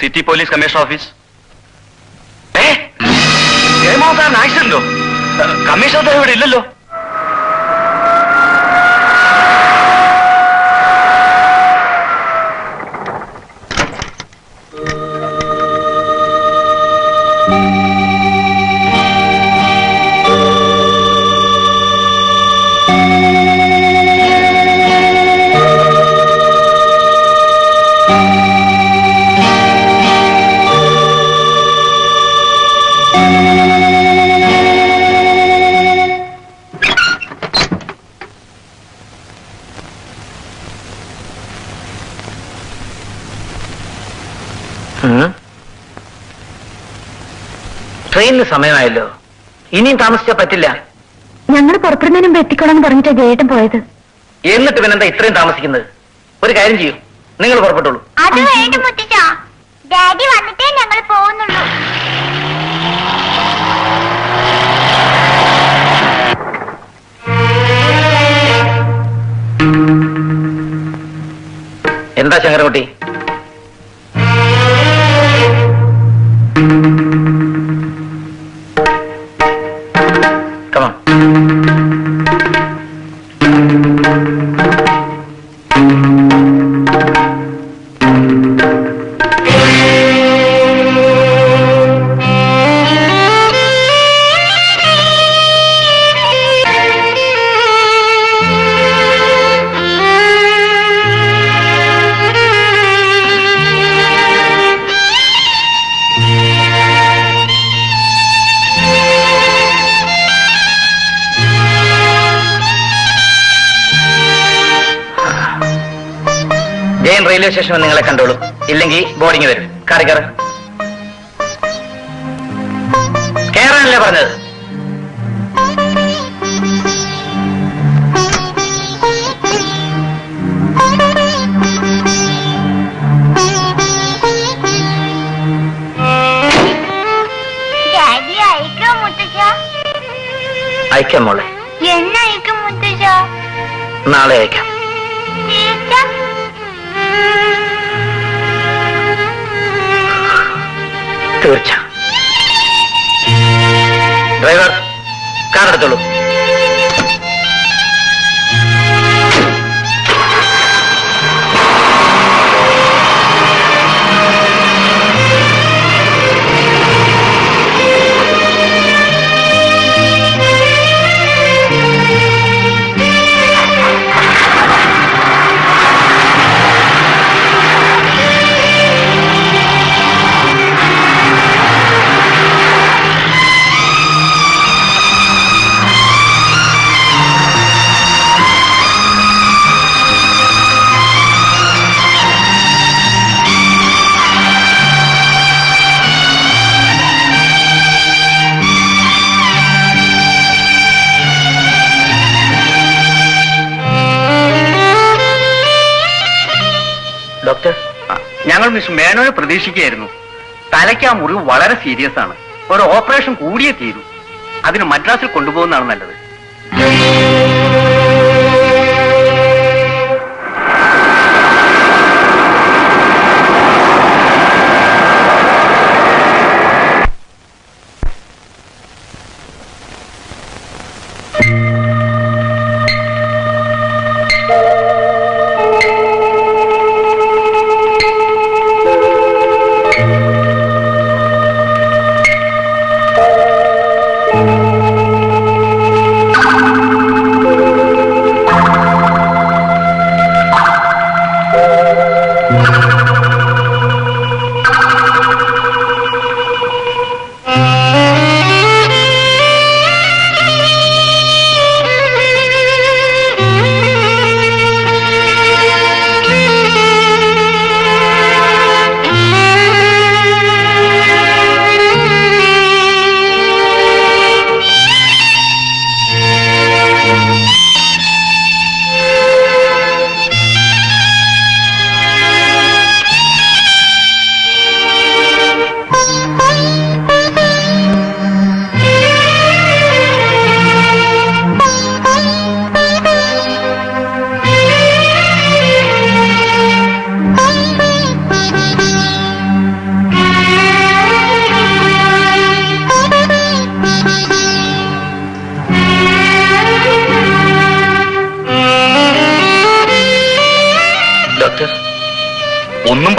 City police commissioner office. ആക്സിഡന്റോ? Commissioner ഇവിടെ ഇല്ലല്ലോ. ട്രെയിനിന് സമയമായല്ലോ, ഇനിയും താമസിച്ചാൽ പറ്റില്ല. ഞങ്ങൾ പുറപ്പെടുന്നതിന് മുമ്പ് എത്തിക്കോളാന്ന് പറഞ്ഞിട്ടാ ജയേട്ടൻ പോയത്. എന്നിട്ട് പിന്നെന്താ ഇത്രയും താമസിക്കുന്നത്? ഒരു കാര്യം ചെയ്യൂ, നിങ്ങൾ പുറപ്പെട്ടോളൂ. അത് വേണ്ട മുത്തച്ഛാ, ഡാഡി വന്നിട്ടേ ഞങ്ങൾ പോകുന്നുള്ളൂ. എന്താ ശങ്കരകുട്ടി? റെയിൽവേ സ്റ്റേഷനിൽ നിങ്ങളെ കണ്ടോളൂ, ഇല്ലെങ്കിൽ ബോർഡിങ് വരും. കാറി കയറ്. കയറാനല്ലേ പറഞ്ഞത്? അയക്കാം മോളെ. നാളെ അയക്കാം. തീർച്ച. ഡ്രൈവർ, കാർ എടുത്തോളൂ. ഡോക്ടർ, ഞങ്ങൾ മിസ് മേനോയെ പ്രതീക്ഷിക്കുകയായിരുന്നു. തലയ്ക്ക് ആ മുറിവ് വളരെ സീരിയസ് ആണ്. ഒരു ഓപ്പറേഷൻ കൂടിയേ തീരൂ. അതിന് മദ്രാസിൽ കൊണ്ടുപോകുന്നതാണ് നല്ലത്.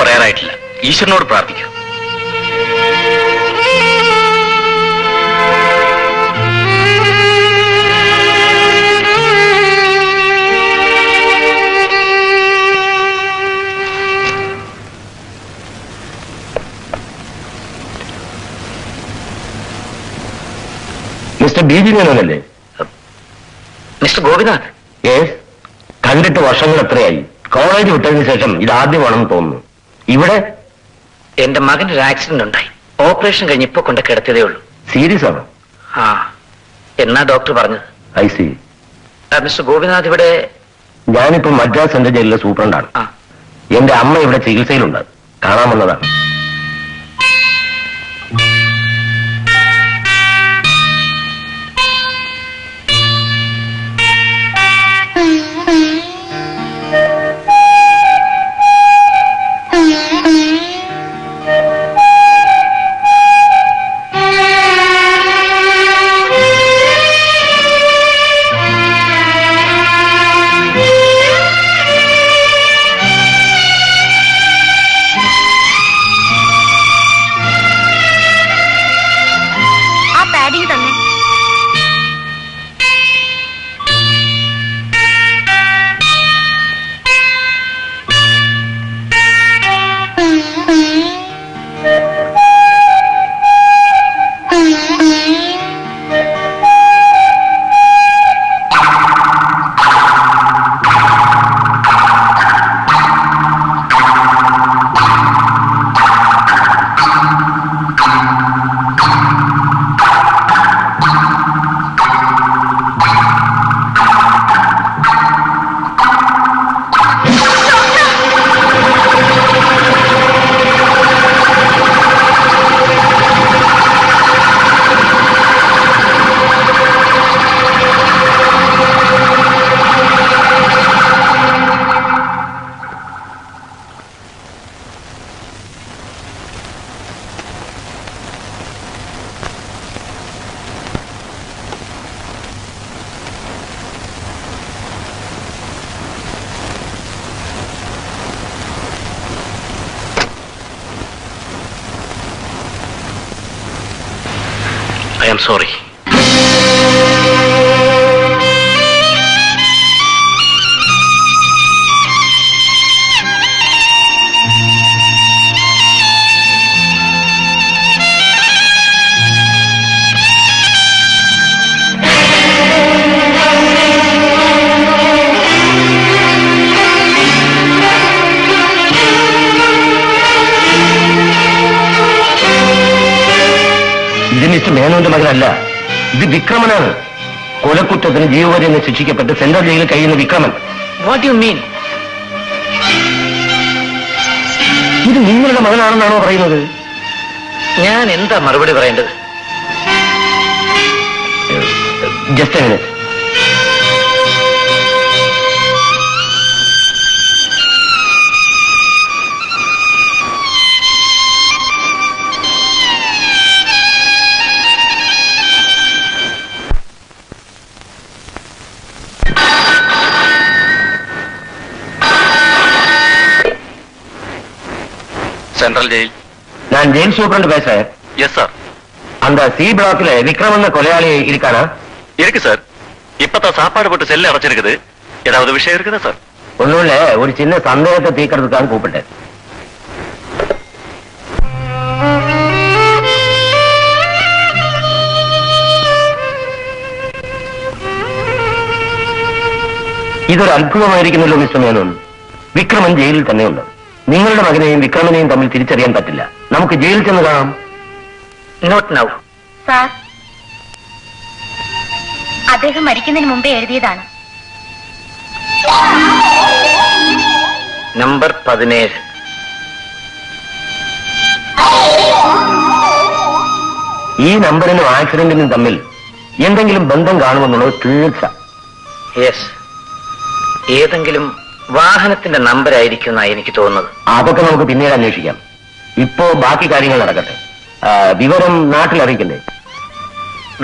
പറയാനായിട്ടില്ല. ഈശ്വരനോട് പ്രാർത്ഥിക്കൂ. മിസ്റ്റർ ബി ജി മേനോനല്ലേ? Mister Gopinath, yes. കണ്ടിട്ട് വർഷങ്ങൾ എത്രയായി? കോളേജ് വിട്ടതിന് ശേഷം ഇതാദ്യമാണെന്ന് തോന്നുന്നു. ഇവിടെ എന്റെ മകന് ഒരു ആക്സിഡന്റ് ഉണ്ടായി. ഓപ്പറേഷൻ കഴിഞ്ഞ് ഇപ്പൊ കൊണ്ട് കിടത്തിയതേ ഉള്ളൂ. സീരിയസ് ആണോ? ആ, എന്നാ ഡോക്ടർ പറഞ്ഞത്? I C. മിസ്റ്റർ ഗോപിനാഥ് ഇവിടെ? ഞാനിപ്പോ മദ്രാസ് സെൻട്രൽ ജയിലിലെ സൂപ്രണ്ടാണ്. ആ, എന്റെ അമ്മ ഇവിടെ ചികിത്സയിലുണ്ട്. കാണാമെന്നതാണ്. I am sorry. ഇത് മിസ്റ്റർ മേനോന്റെ മകനല്ല, ഇത് വിക്രമനാണ്. കൊലക്കുറ്റത്തിന് ജീവപര്യന്തം ശിക്ഷിക്കപ്പെട്ട് സെൻട്രൽ ജയിലിൽ കഴിയുന്ന വിക്രമൻ. What you mean? ഇത് നിങ്ങളുടെ മകനാണെന്നാണോ പറയുന്നത്? ഞാൻ എന്താ മറുപടി പറയേണ്ടത്? Just A minute. Central jail. ഞാൻ ജയിൽ சூப்பரண்ட் பேசுறேன். Yes sir. அந்த சி பிளாக்ல விக்ரம் என்ற கொலையாளி இருக்கானா? இருக்கு சார். இப்பதான் சாப்பாடு போட்டு செல்ல அடைச்சிருக்குது. ஏதாவது விஷயம் இருக்குதா சார்? ஒண்ணும் இல்ல, ஒரு சின்ன சந்தேகத்தை தீர்க்கறதுக்காக கூப்பிட்டேன். ഇതൊരു അത്ഭുതമായിരിക്കുന്നല്ലോ മിസ്റ്റർ മേനോൻ. വിക്രമൻ ജയിലിൽ തന്നെയുണ്ട്. നിങ്ങളുടെ മകനെയും വിക്രമനെയും തമ്മിൽ തിരിച്ചറിയാൻ പറ്റില്ല. നമുക്ക് ജയിലിൽ ചെന്ന് കാണാം. Not now. സാർ, അദ്ദേഹം മരിക്കുന്നതിന് മുമ്പേ എഴുതിയതാണ്. നമ്പർ 17. ഈ നമ്പറിനും ആക്സിഡന്റിനും തമ്മിൽ എന്തെങ്കിലും ബന്ധം കാണുമെന്നുള്ളത് തീർച്ച. യെസ്, ഏതെങ്കിലും വാഹനത്തിന്റെ നമ്പരായിരിക്കും എന്നാണ് എനിക്ക് തോന്നുന്നത്. അതൊക്കെ നമുക്ക് പിന്നീട് അന്വേഷിക്കാം. ഇപ്പോ ബാക്കി കാര്യങ്ങൾ നടക്കട്ടെ. വിവരം നാട്ടിൽ അറിയിക്കണ്ടേ?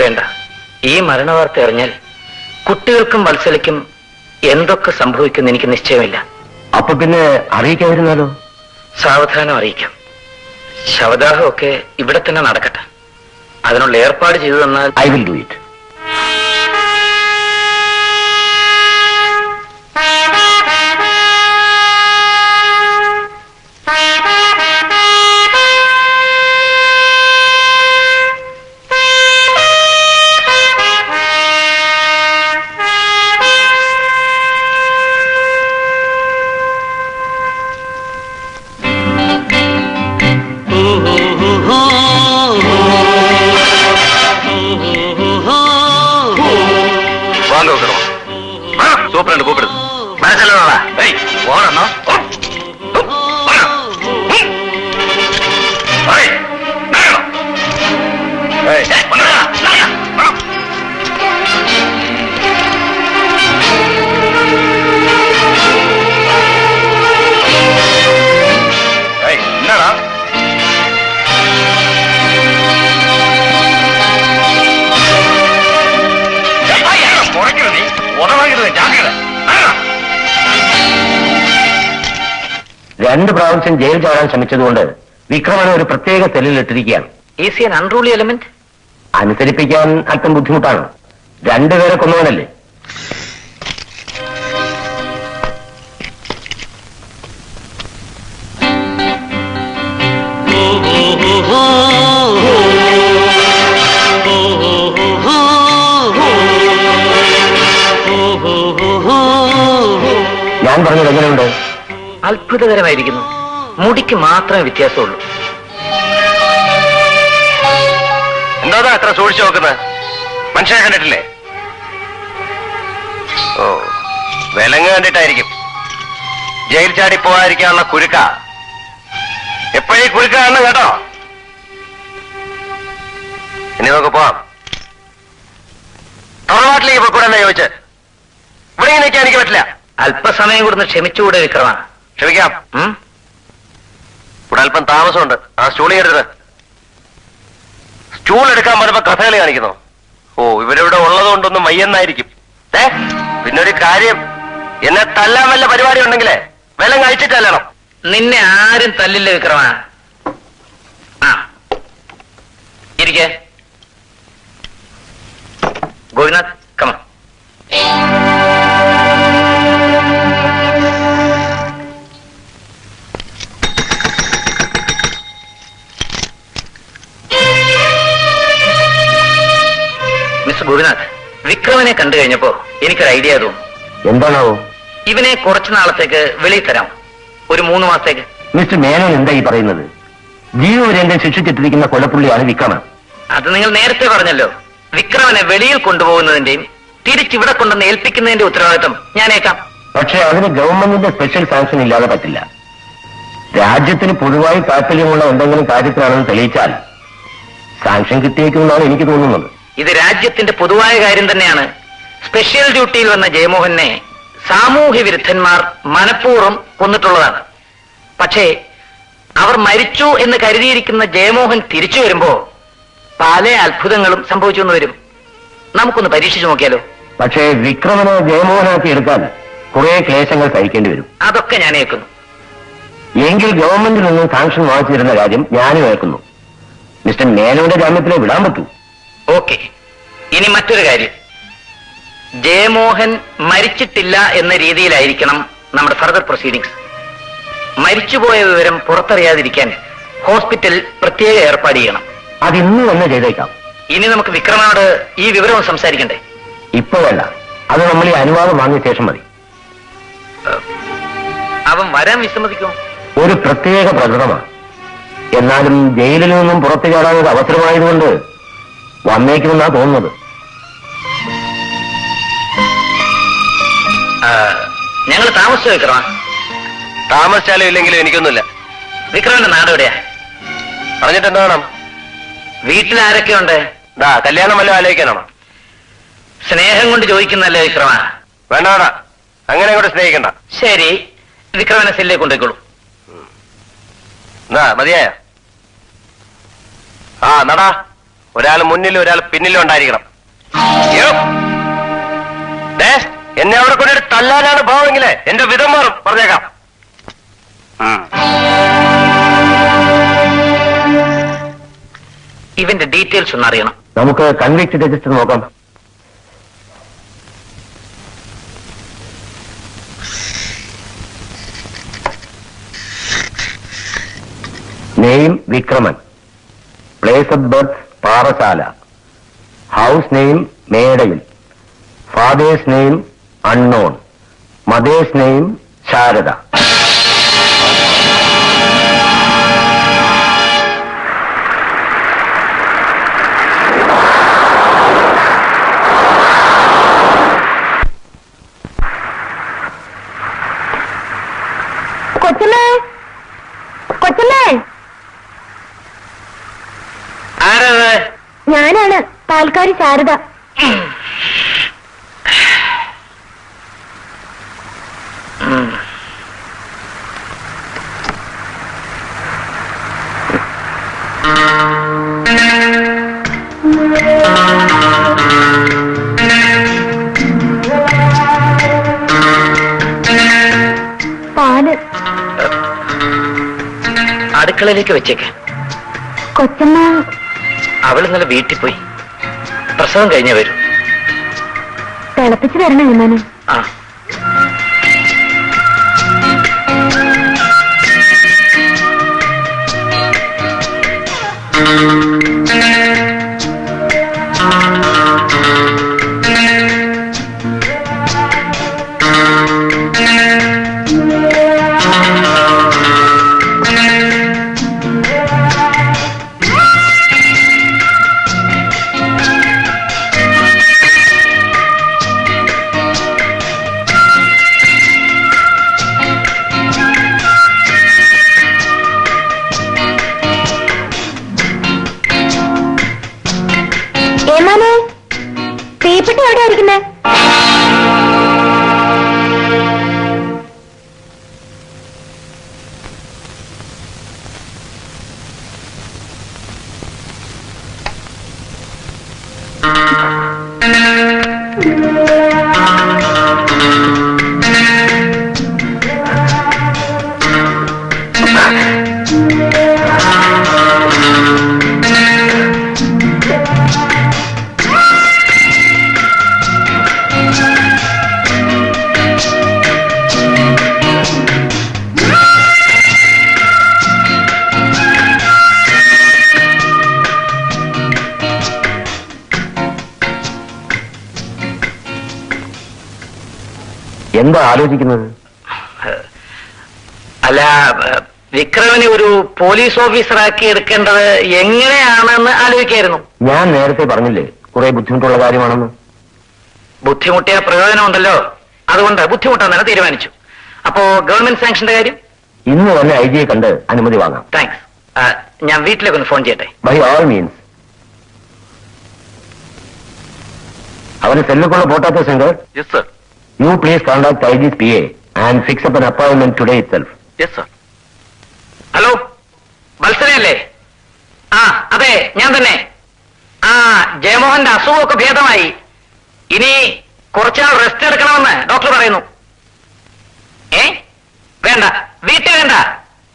വേണ്ട. ഈ മരണവാർത്ത അറിഞ്ഞാൽ കുട്ടികൾക്കും വത്സലയ്ക്കും എന്തൊക്കെ സംഭവിക്കുമെന്ന് എനിക്ക് നിശ്ചയമില്ല. അപ്പൊ പിന്നെ അറിയിക്കാതിരുന്നാലോ? സാവധാനം അറിയിക്കാം. ശവദാഹമൊക്കെ ഇവിടെ തന്നെ നടക്കട്ടെ. അതിനുള്ള ഏർപ്പാട് ചെയ്തു തന്നാൽ ഐ വിൽ ഡു ഇറ്റ്. வாங்க உட்காருமா. சூப்பரண்டு கூப்பிடுது. മനസ്സിലാവാ ஓடணும். என்னடா முறைக்கிறது? உதவாகிறது ஜாக்கிரதை. രണ്ട് പ്രാവശ്യം ജയിൽ ചാടാൻ ശ്രമിച്ചതുകൊണ്ട് വിക്രമനെ ഒരു പ്രത്യേക സെല്ലിൽ ഇട്ടിരിക്കുകയാണ്. Easy and unruly element. അനുസരിപ്പിക്കാൻ അല്പം ബുദ്ധിമുട്ടാണ്. രണ്ടുപേരെ കൊന്നവനല്ലേ. ഞാൻ പറഞ്ഞത് എങ്ങനെയുണ്ട്? അത്ഭുതകരമായിരിക്കുന്നു. മുടിക്ക് മാത്രമേ വ്യത്യാസമുള്ളൂ. എന്താ അത്ര സൂക്ഷിച്ചു നോക്കുന്നത്? മനുഷ്യനെ കണ്ടിട്ടില്ലേ? ഓ, വിലങ്ങ് കണ്ടിട്ടായിരിക്കും. ജയിൽ ചാടി പോകാതിരിക്കാനുള്ള കുരുക്ക. എപ്പോഴീ കുരുക്ക കാണണം കേട്ടോ. ഇനി നമുക്ക് പോവാം. തറവാട്ടിലേക്ക് പോയിക്കൂടെ ചോദിച്ച്. ഇവിടെ ഇങ്ങനെ നിൽക്കാൻ എനിക്ക് പറ്റില്ല. അല്പസമയം കൂടുന്ന് ക്ഷമിച്ചുകൂടെ വിക്രമ? ക്ഷമിക്കാം. ഇവിടെ അല്പം താമസമുണ്ട്. ആ സ്റ്റൂൾ എടുത്തത്. സ്റ്റൂൾ എടുക്കാൻ പറഞ്ഞപ്പോ കഥകളി കാണിക്കുന്നു. ഓ, ഇവരിവിടെ ഉള്ളതുകൊണ്ടൊന്നും വയ്യെന്നായിരിക്കും. പിന്നെ ഒരു കാര്യം, എന്നെ തല്ലാൻ വല്ല പരിപാടി ഉണ്ടെങ്കിലേ വിലം കഴിച്ചിട്ടല്ലണം. നിന്നെ ആരും തല്ലില്ല വിക്രമ. ആ ഇരിക്കേ. ഗോപിനാഥ് കമ. മിസ്റ്റർ ഗോപിനാഥ്, വിക്രമനെ കണ്ടു കഴിഞ്ഞപ്പോ എനിക്കൊരു ഐഡിയ തോന്നും. എന്താണാവോ? ഇവനെ കുറച്ചു നാളത്തേക്ക് വെളിയിൽ തരാം. ഒരു 3 മാസത്തേക്ക്. മിസ്റ്റർ മേനോൻ എന്താ ഈ പറയുന്നത്? ജീവപര്യന്തം ശിക്ഷിച്ചിട്ടിരിക്കുന്ന കൊലപ്പുള്ളിയാണ് വിക്രമൻ. അത് നിങ്ങൾ നേരത്തെ പറഞ്ഞല്ലോ. വിക്രമനെ വെളിയിൽ കൊണ്ടുപോകുന്നതിന്റെയും തിരിച്ചിവിടെ കൊണ്ടുവന്ന് ഏൽപ്പിക്കുന്നതിന്റെ ഉത്തരവാദിത്വം ഞാനേക്കാം. പക്ഷേ അതിന് ഗവൺമെന്റിന്റെ സ്പെഷ്യൽ സാങ്ഷൻ ഇല്ലാതെ പറ്റില്ല. രാജ്യത്തിന് പൊതുവായി താല്പര്യമുള്ള എന്തെങ്കിലും കാര്യത്തിലാണെന്ന് തെളിയിച്ചാൽ സാങ്ഷൻ കിട്ടിയേക്കുമെന്നാണ് എനിക്ക് തോന്നുന്നത്. ഇത് രാജ്യത്തിന്റെ പൊതുവായ കാര്യം തന്നെയാണ്. സ്പെഷ്യൽ ഡ്യൂട്ടിയിൽ വന്ന ജയമോഹനെ സാമൂഹ്യ വിരുദ്ധന്മാർ മനഃപൂർവ്വം കൊന്നിട്ടുള്ളതാണ്. പക്ഷേ അവർ മരിച്ചു എന്ന് കരുതിയിരിക്കുന്ന ജയമോഹൻ തിരിച്ചു വരുമ്പോ പല അത്ഭുതങ്ങളും സംഭവിച്ചു എന്ന് വരും. നമുക്കൊന്ന് പരീക്ഷിച്ചു നോക്കിയാലോ? പക്ഷേ വിക്രമനെ ജയമോഹനാക്കി എടുക്കാൻ കുറെ ക്ലേശങ്ങൾ സഹിക്കേണ്ടി വരും. അതൊക്കെ ഞാൻ ഏൽക്കുന്നു. എങ്കിൽ ഗവൺമെന്റിൽ നിന്നും സാങ്ഷൻ വാങ്ങിച്ചിരുന്ന കാര്യം ഞാനും ഏൽക്കുന്നു. മിസ്റ്റർ മേനോന്റെ ജാമ്യത്തിലെ വിടാൻ പറ്റൂ. ഓക്കെ. ഇനി മറ്റൊരു കാര്യം. ജയമോഹൻ മരിച്ചിട്ടില്ല എന്ന രീതിയിലായിരിക്കണം നമ്മുടെ ഫർദർ പ്രൊസീഡിങ്സ്. മരിച്ചുപോയ വിവരം പുറത്തറിയാതിരിക്കാൻ ഹോസ്പിറ്റൽ പ്രത്യേക ഏർപ്പാട് ചെയ്യണം. അതിന്ന് തന്നെ ചെയ്തേക്കാം. ഇനി നമുക്ക് വിക്രമനോട് ഈ വിവരം സംസാരിക്കണ്ടേ? ഇപ്പോഴല്ല, അത് നമ്മൾ ഈ അനുവാദം വാങ്ങിയ ശേഷം മതി. അവൻ വരാൻ വിസമ്മതിക്കും. ഒരു പ്രത്യേക പ്രകടനമാണ്. എന്നാലും ജയിലിൽ നിന്നും പുറത്തു ചാടാൻ ഒരു അവസരമായതുകൊണ്ട് വന്നേക്കുമെന്നാ തോന്നുന്നത്. ഞങ്ങൾ താമസിച്ചു വിക്രമ. താമസിച്ചാലും ഇല്ലെങ്കിലും എനിക്കൊന്നുമില്ല. വിക്രമന്റെ നാട് എവിടെയാ? പറഞ്ഞിട്ട് എന്താ വേണം? വീട്ടിൽ ആരൊക്കെയുണ്ട്? കല്യാണം വല്ലതും ആലോചിക്കാനാണോ? സ്നേഹം കൊണ്ട് ചോദിക്കുന്നല്ലേ വിക്രമ? വേണ്ട വേണ്ട, അങ്ങനെ കൂടെ സ്നേഹിക്കണ്ട. ശരി, വിക്രമനെ സെല്ലിലേക്ക് കൊണ്ടുപോയിക്കോളൂ. എന്നാ മതിയായ? ആ നടാ. ഒരാൾ മുന്നിലും ഒരാൾ പിന്നിലും ഉണ്ടായിരിക്കണം. എന്നെ അവിടെ കൊണ്ടിട്ട് തല്ലാനാണ് ഭാവമെങ്കിലേ എന്റെ വിധം മാറും, പറഞ്ഞേക്കാം. ഇവന്റെ ഡീറ്റെയിൽസ് ഒന്ന് അറിയണം. നമുക്ക് കൺവിക്ട് രജിസ്റ്റർ നോക്കാം. Name Vikraman, place of birth Parassala, house name Medayil, father's name unknown, mother's name Sarada. കൊച്ചമ്മേ, കൊച്ചമ്മേ, ആരത്? ഞാനാണ് പാൽക്കാരി ശാരദ. പാല് അടുക്കളയിലേക്ക് വെച്ചേക്ക്. കൊച്ചമ്മ അവൾ ഇന്നലെ വീട്ടിൽ പോയി. പ്രസവം കഴിഞ്ഞേ വരൂ. തിളപ്പിച്ച് തരണം യമാനെ. ആ യമാനെ, തീപ്പെട്ടി എവിടെ ആയിരിക്കുന്നേ? എന്താ ആലോചിക്കുന്നത്? അല്ല, വിക്രമനെ ഒരു പോലീസ് ഓഫീസറാക്കി എടുക്കേണ്ടത് എങ്ങനെയാണെന്ന് ആലോചിക്കായിരുന്നു. ഞാൻ നേരത്തെ പറഞ്ഞില്ലേ കുറെ ബുദ്ധിമുട്ടുള്ള കാര്യമാണെന്ന്. ബുദ്ധിമുട്ടിയ പ്രയോജനമുണ്ടല്ലോ, അതുകൊണ്ട് ബുദ്ധിമുട്ടാൻ തന്നെ തീരുമാനിച്ചു. അപ്പോ ഗവൺമെന്റ് സാങ്ഷന്റെ കാര്യം ഇന്ന് തന്നെ ഐ ജിയെ കണ്ട് അനുമതി വാങ്ങാം. താങ്ക്സ്. ഞാൻ വീട്ടിലേക്ക് ഒന്ന് ഫോൺ ചെയ്യട്ടെ. By all means. അവന് സെല്ലുക്കുള്ള പോട്ടാത്ത Shankar. Yes sir. You please contact IG's PA and fix up an appointment today itself. Yes sir. Hello, വത്സനയല്ലേ? ആ അതെ, ഞാൻ തന്നെ. ആ ജയമോഹന്റെ അസുഖമൊക്കെ ഭേദമായി. ഇനി കുറച്ചാൾ റെസ്റ്റ് എടുക്കണമെന്ന് ഡോക്ടർ പറയുന്നു. വേണ്ട, വീട്ടിൽ വേണ്ട,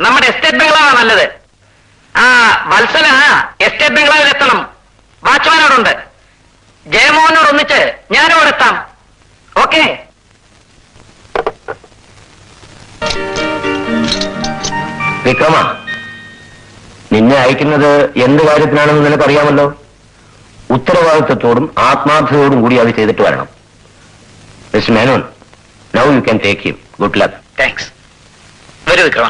നമ്മുടെ എസ്റ്റേറ്റ് ബംഗ്ലാവാണ് നല്ലത്. ആ വത്സന എസ്റ്റേറ്റ് ബംഗ്ലാവിൽ എത്തണം. വാച്ച്മാനോടുണ്ട്. ജയമോഹനോടൊന്നിച്ച് ഞാനും അവിടെ എത്താം. ഓക്കെ? വിക്രമ, നിന്നെ അയക്കുന്നത് എന്ത് കാര്യത്തിനാണെന്ന് നിനക്കറിയാമല്ലോ. ഉത്തരവാദിത്വത്തോടും ആത്മാർത്ഥതയോടും കൂടി അത് ചെയ്തിട്ട് വരണം. Mister Menon, now you can take him. Good luck. Thanks. വരൂ വിക്രമ.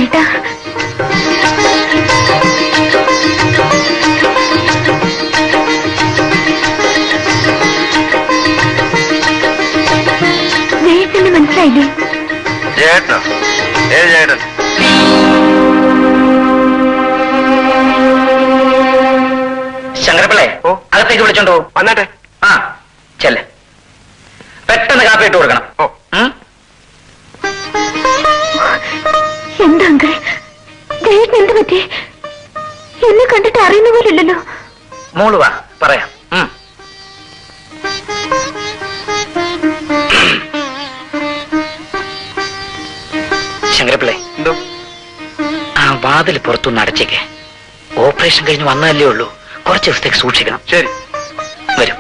ചേട്ടാ ജയേട്ടന് മനസ്സിലായില്ലേ? ചേട്ടനോ? ഏത് ചേട്ടൻ? ശങ്കരപ്പിള്ളേ ഓ. അകത്തേക്ക് വിളിച്ചോണ്ടോ? വന്നാട്ടെ. ആ ചെല്ലെ, പെട്ടെന്ന് കാപ്പി ഇട്ട് കൊടുക്കണം. ഓ. ഉം? എന്താ അങ്കിൾ, ജയേട്ടന് എന്ത് പറ്റി? എന്നെ കണ്ടിട്ട് അറിയുന്ന പോലില്ലല്ലോ. മോള് വാ, പറയാം. ഉം. ശങ്കരപ്പിള്ളേ, എന്തോ? ആ വാതിൽ പുറത്തുനിന്ന് അടച്ചേക്ക്. ഓപ്പറേഷൻ കഴിഞ്ഞ് വന്നതല്ലേ ഉള്ളൂ, കുറച്ച് ദിവസത്തേക്ക് സൂക്ഷിക്കണം. ശരി. വരും.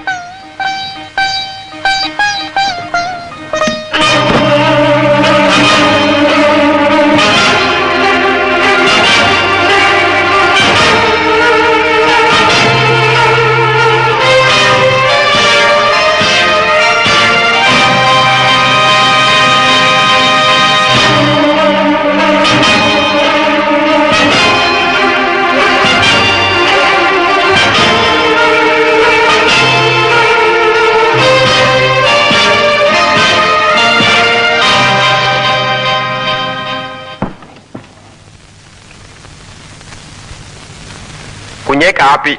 കുഞ്ഞെ കാപ്പി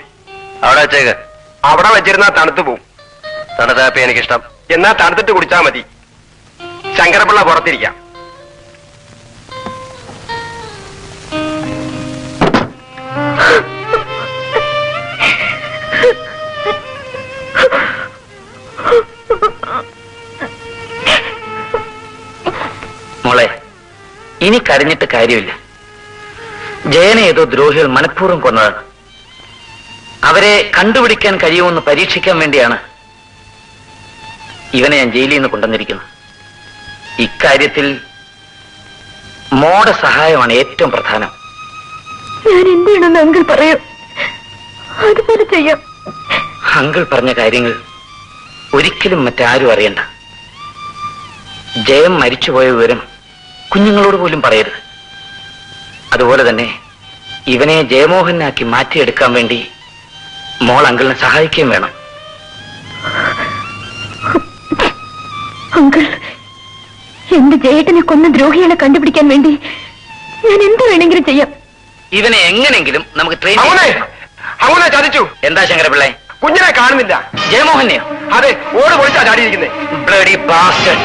അവിടെ വെച്ചേക്ക്. അവിടെ വെച്ചിരുന്നാ തണുത്തു പോവും. തണുത്ത കാപ്പി എനിക്കിഷ്ടം. എന്നാ തണുത്തിട്ട് കുടിച്ചാ മതി. ശങ്കരപ്പിള്ള പുറത്തിരിക്കാം. മോളെ, ഇനി കരഞ്ഞിട്ട് കാര്യമില്ല. ജയനെ ഏതോ ദ്രോഹികൾ മനഃപൂർവ്വം കൊന്നതാണ്. അവരെ കണ്ടുപിടിക്കാൻ കഴിയുമെന്ന് പരീക്ഷിക്കാൻ വേണ്ടിയാണ് ഇവനെ ഞാൻ ജയിലിൽ നിന്ന് കൊണ്ടുവന്നിരിക്കുന്നത്. ഇക്കാര്യത്തിൽ മോടെ സഹായമാണ് ഏറ്റവും പ്രധാനം. ഞാൻ എന്ത് ചെയ്യണമെന്ന് അങ്കിൾ പറയൂ, അതുപോലെ ചെയ്യാം. അങ്കിൾ പറഞ്ഞ കാര്യങ്ങൾ ഒരിക്കലും മറ്റാരും അറിയണ്ട. ജയം മരിച്ചുപോയ വിവരം കുഞ്ഞുങ്ങളോട് പോലും പറയരുത്. അതുപോലെ തന്നെ ഇവനെ ജയമോഹനാക്കി മാറ്റിയെടുക്കാൻ വേണ്ടി മോൾ അങ്കിളിനെ സഹായിക്കുകയും വേണം. അങ്കിൾ, എന്റെ ജയേട്ടനെ കൊന്ന ദ്രോഹികളെ കണ്ടുപിടിക്കാൻ വേണ്ടി ഞാൻ എന്ത് വേണമെങ്കിലും ചെയ്യാം. ഇവനെ എങ്ങനെങ്കിലും നമുക്ക് ട്രെയിൻ അവനെ ചതിച്ചു. എന്താ ശങ്കരപിള്ളേ? കുഞ്ഞിനെ കാണുന്നില്ല. ജയമോഹനെയോ? അതെ, ഓട് പൊളിച്ചാ ചാടിയിരിക്കുന്നേ. Bloody bastard.